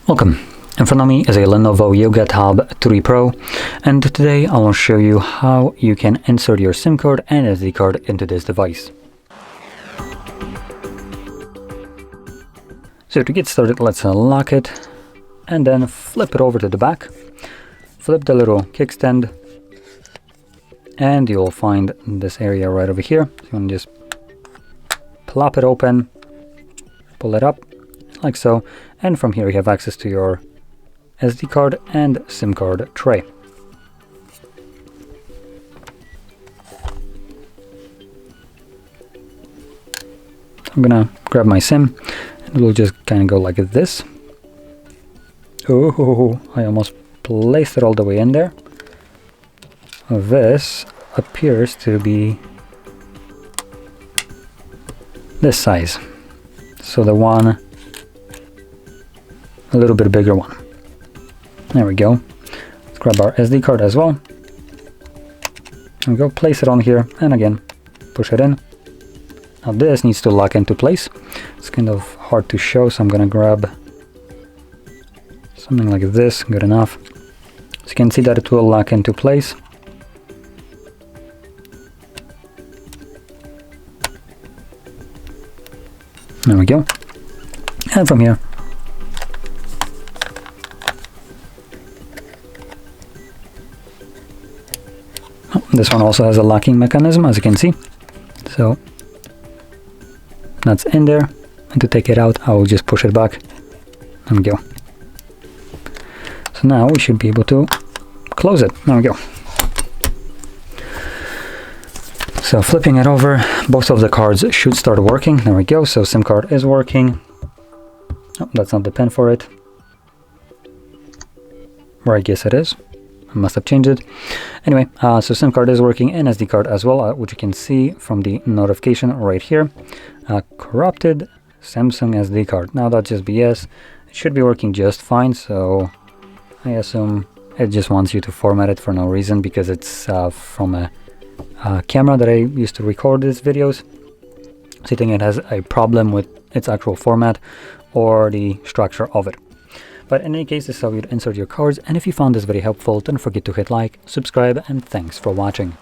Welcome. In front of me is a Lenovo Yoga Tab 3 Pro, and today I will show you how you can insert your SIM card and SD card into this device. So to get started, let's unlock it and then flip it over to the back. Flip the little kickstand and you'll find this area right over here. So you want to just plop it open, pull it up like so, and from here you have access to your SD card and SIM card tray. I'm gonna grab my SIM and we'll just kind of go like this. Oh, I almost placed it all the way in there. This appears to be this size, so the one a little bit bigger one. There we go. Let's grab our SD card as well. There we go, place it on here and again push it in. Now this needs to lock into place. It's kind of hard to show, so I'm gonna grab something like this. Good enough. So you can see that it will lock into place. There we go. And from here, this one also has a locking mechanism, as you can see. So that's in there, and to take it out, I will just push it back. There we go. So now we should be able to close it. There we go. So flipping it over, both of the cards should start working. There we go. So SIM card is working. Oh, that's not the pin for it. Or I guess it is. I must have changed it. Anyway, so SIM card is working and SD card as well, which you can see from the notification right here. Corrupted Samsung SD card. Now that's just BS. It should be working just fine, so I assume it just wants you to format it for no reason, because it's from a camera that I used to record these videos. So I think it has a problem with its actual format or the structure of it. But in any case, this is how you'd insert your cards, and if you found this very helpful, don't forget to hit like, subscribe, and thanks for watching.